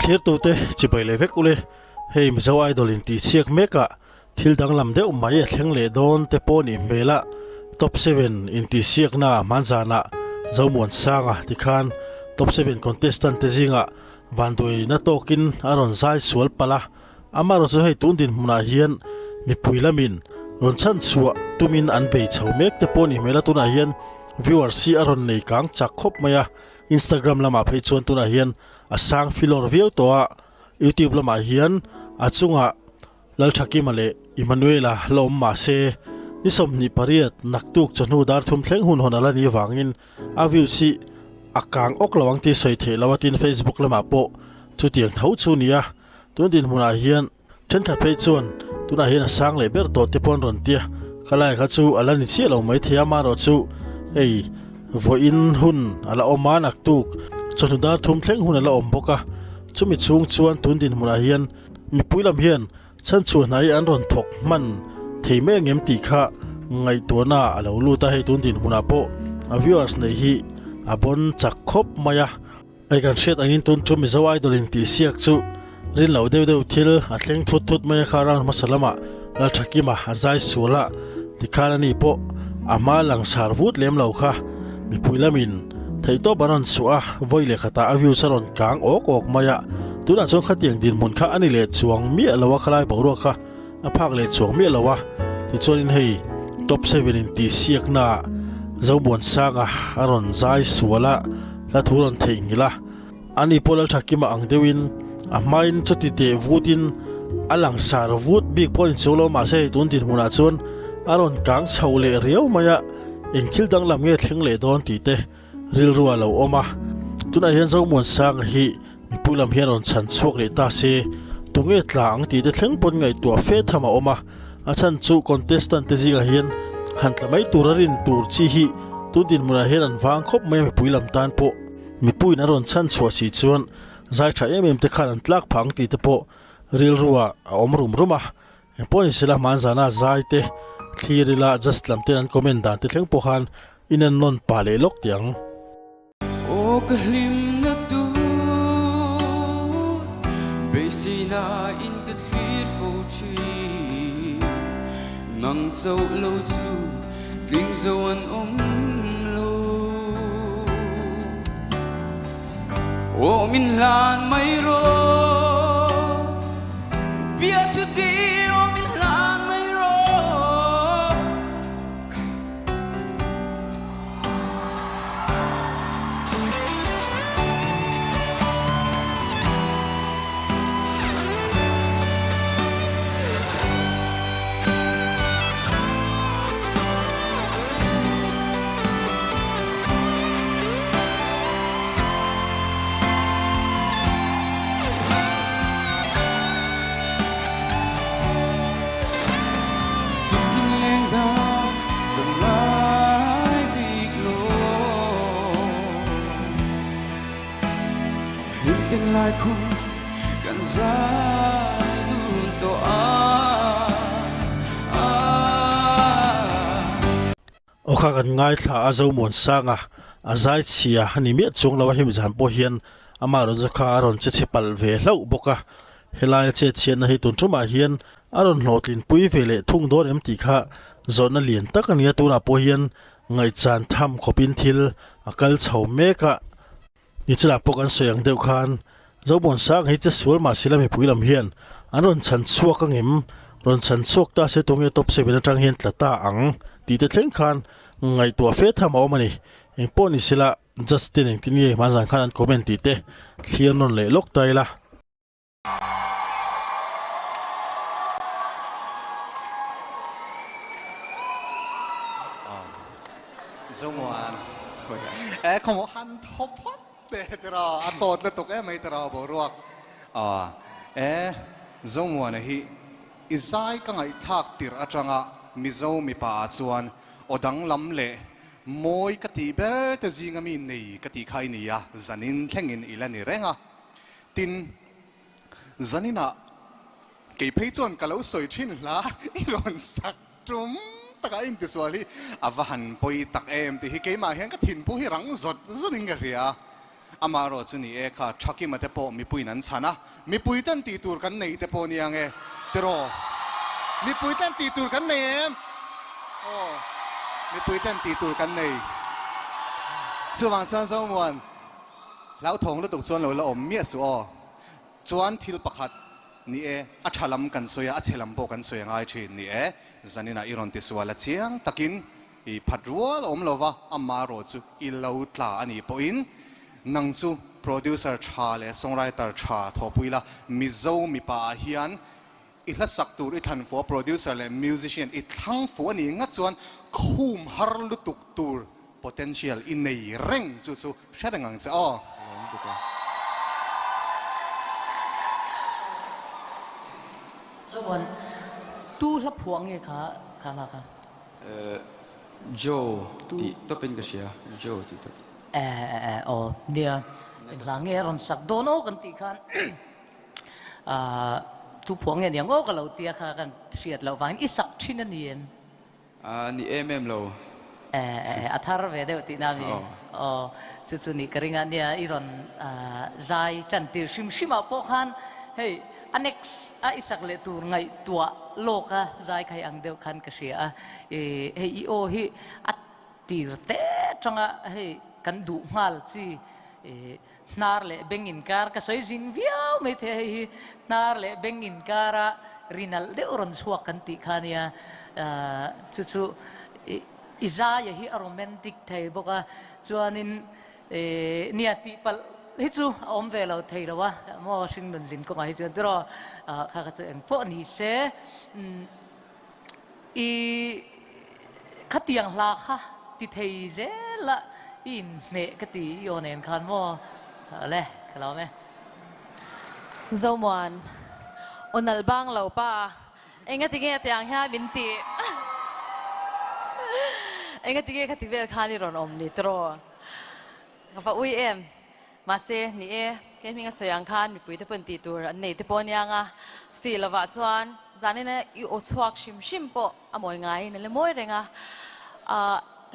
thir tu te chibai le vek ule hei mizo idol in ti siak meka thil dang lam deuh mai a thleng le don te pawh nih hmel a top 7 in ti siak na manzana Zomuansanga tikhan top 7 contestant te zinga vandui na tokin aron zai sual pala amaro chu hei tundin hmuna hian mi puilamin ron chhanchhuah tumin an bei chhomek te pawh nih hmel a tuna hian viewers si aron nei kang chak khop maya Instagram lama phei chuan tuna hian asang filor viau towa YouTube lama hian achunga lalthaki male Emmanuela lom ma se nisom ni pariat naktuk chanu dar thum thleng hun honala ni wangin a view si akang ok lawang ti soi the lawatin Facebook lama po chu tiang thau chu nia tundin hmuna hian then khat phei chuan tuna hian asang le ber to te pon ron tia kalai kha chu alani chi lo mai thia ma ro chu ei voin hun ala oma naktuk chanu dar thum thleng hun ala om boka chumi chung chuan tundin hmuna hian mi puilam hian chhanchhuah nai an ron thok man theime ngem ti kha ngai tuana alo lu ta hei tundin hmuna po a viewers nei hi abon chak khop maya ai kan shet angin tun chu mi zawai dolin ti siak chu rin lo deuh thil a thleng thut maya kha ran masalama la thakima azai sula tikhan ani po ama langsar vut lem lo kha mi puilamin theito baron suah voile khata a view saron kang ok maya tuna chong khatiang din mun kha ani le chuang mi alawa khalai boru kha a phak le chuang mi alawa ti chonin hei top 7 in ti siak na Zomuansanga aron zai suala la thuron theingila ani polal thakima angdewin a main chuti te vutin alang sar vut big point cholo ma se tundin huna chun aron kang chhaule riau maya engkhil dang lam nge thleng le don ti te ril ruwa lo oma tuna hian Zomuansanga hi mipulam hian on chhanchhuak le ta se tunge tlang ti te thleng pon ngai tua fe thama oma a chhanchu contestant te zinga hian hantlamai turarin tur chi hi tundin muna hian an wang khop mai mipuilam tan po mipui na ron chhanchhuah si chuan zai tha em te khan an tlak phang ti te po ril ruwa a om ruma poni sila manzana zai te thirila just lam ten an comment dan te thleng po khan in an non pa le lok tiang o kahlim na tu besina in ka thlir fo chi nang chau lo chu tling zo an om lo o min lan mai ro bia tu di o min lan mai ro tiếng lai khungกันซาดูตัวโอคากันง่ายถ้าอาZomuansangaอาใจเชียนี่มีจงเราให้มีจานพอเฮียนอามาเราจะข้ารอนเจ็ดปัลเวลาบกะเฮลายเจ็ดเชียนให้ตุนจุมาเฮียนอารอนโหลดลินปุยเวเลทุ่งโดนเอ็มตีค่ะจนนั่นเลียนตักนี้ตัวนับพอเฮียนไงจานทำขบินทิลอากัลเฉาเมกะนี่จะรับปกันเสียงเดียวกันZomuansangaให้จะสวลมาสิลามีปุยลำเฮียนอันรอนชันชัวกังเอ็มรอนชันชัวตาเสตรงเอตบเซเวนจังเฮียนตละตาอังตีเตเล่งคันไงตัวเฟททำเอามานี่เองป้อนี่สิละ Justin เองที่นี่มาสั่งคันคอมเมนต์ตีเตเทียนนนเลยลกใจละZomuanคงหันทบพัดเตะรออัตโตดตกไม่ตรอบรวกZomuanฮีอิซายกังไอทักติรอาจังะมิโซมิปาชวนอดังลำเละมวยกติเบอร์ตจิงามินนี่กติใครนี่ยะจันินแข่งอินอีเลนี่เร่งตินจันินะเก็บให้จวนกะเลาสวยชินละอีรอนสักจุ่มตะกอินติสวาลีอาวหันปอยตักเอ็มที่ฮิเกมาเห็นก็ถิ่นผู้ฮิรังสดนิงกะเรีย ama ro chu ni e kha thaki ma te po mi pui nan chana mi pui tan ti tur kan nei te po ni ange tero mi pui tan ti tur kan nei oh mi pui tan ti tur kan nei chu wang san so muan lau thong lu tuk chuan lo la om mia su o chuan thil pakhat ni e a thalam kan soya a chelam bo kan soya ngai thin ni e zanina iron ti suala chiang takin i phatrual om lova amma ro chu I lo tla ani po in nang chu producer tha le songwriter tha thopuila mizo mi pa hian I hla sak tur I than for producer le musician I thang fu ani nga chuan khum har lu tuk tur potential in nei reng chu chu shadangang cha o Zomuan tu la phuang nge kha la ka Joe ti to pen ka sia Joe ti to dia la nge ron sak dono kan ti khan tu phuang nge yang o ka lo tia kha kan siat lo wang isak thin an yen ni lo athar ve de ti na ni chu ni karinga nia iron zai chan tir sim a po khan hey annex a isak le tur ngai tua loka zai khai ang deu khan ka sia hey I o hi atir te changa hey kan du ngal chi nar le bengin kar ka soi jin viau me the hi nar le bengin kara rinal de oron suak kan ti khania chu izaya hi romantic thei boka chuanin niati pal hi chu om velo thei lawa mo sing nun jin ko mai chu dro kha kha chu eng po ni se I khatiang la kha ti thei je la in me ka ti yonen khan mo le kalo me Zomuan onal bang lo pa enga tige tiang ha binti enga tige khativel khani ron om ni tro ngapa ui em mase ni e ke minga soyang khan mi pui te pon ti tur an nei te pon yanga stil lawa chuan zanina I o chuak shim po amoi ngai ne le moi renga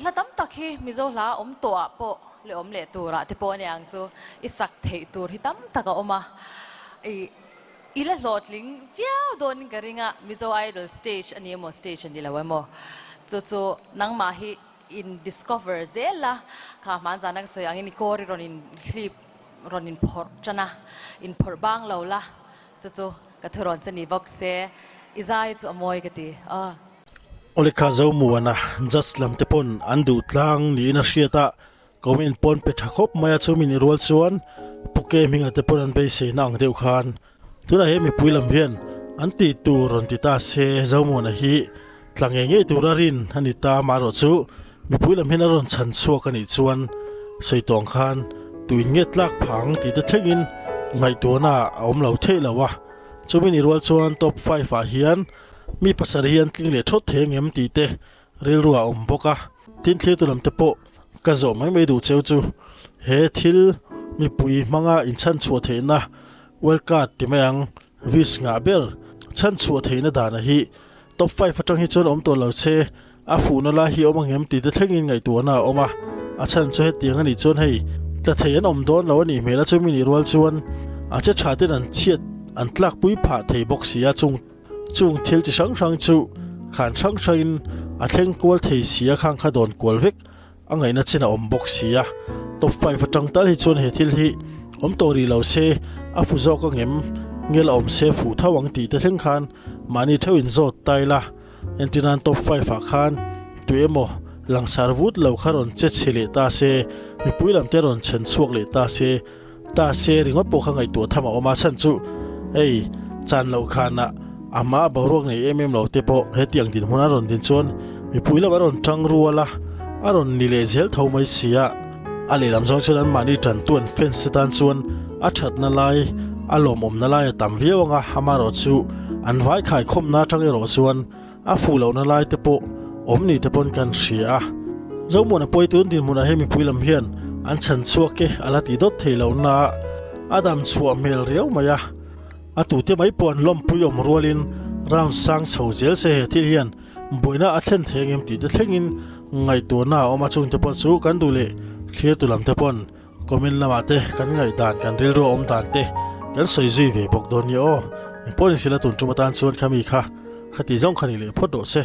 la dam takhi mizo la om to po le om le tura te pon yang chu isak thei tur hi tam taka oma ila lotling viau don garinga mizo idol stage ani mo stage ani lawa mo chu nang ma hi in discover zela ka man zanang so yang ni kori ronin clip ronin phor chana in phor bang lo la chu ka thoron chani box se izai chu amoi kati Olika Zomuana just lam te pon andu tlang ni na hriata comment pon pe thakop maya chumin rol chuan puke minga te pon an be se nang deu khan tuna he mi puilam hian anti tu ron ti ta se Zomuana hi tlange nge turarin hanita maro chu mi puilam hian ron chhanchhuah kan I chuan seitong khan tuin nge tlak phang ti te thlengin ngai tuana om lo thei lawa chumin rol chuan top 5 a hian mi pasar hian tling le thot theng em ti te ril ruwa om boka tin thli tulam te po ka zo mai du cheu chu he thil mi pui manga in chhanchhuah theina welcard ti mayang vis nga ber chhanchhuah theina dana hi top 5 atang hi chon om to lo che a fu na la hi omang em ti te thlengin ngai tuana oma a chan chu he tiang ani chon hei ta thein om don lo ani mela chu min irwal chuan a che thatin an chiat an tlak pui pha thei box sia chung thil chi sang chu khan sang a thleng kwal thei sia khang kha don kwal vek angai na chena om box sia top 5 atang tal hi chon he thil hi om tori lo se a fu zo ka ngem ngel om se fu thawang ti te thleng khan mani thawin zo taila entinan top 5 a khan tuemo langsar vut lo kharon che chile ta se mi puilam te ron chen chuak le ta se ringot po khangai tu thama oma chan chu ei chan lo khana ama borok nei lo te po he tiang din huna ron din chon mi puilam aron tang ruala aron nile zel thomai sia ali lam zong chuan mani tan tuan fence tan chuan a that na lai alom om na lai tam viawanga hamaro chu an vai khai khom na tangi ro chuan a fu lo na lai te po om ni te pon kan ria Zomuana poi tun din muna hemi puilam hian an chhanchhuah ke alati dot theilo na adam chhuah mel riau maya atu te mai pon lom puyom rualin round sang chhojel se he thil hian boina a thlen thengem ti te thlengin ngai tu na oma chung te pon chu kan du le thlir tu lam te pon comment lamate kan ngai dan kan ril ro om dan te kan soi zui ve bok don ni o pon sila tun chuma tan chuan khami kha khati jong khani le photo se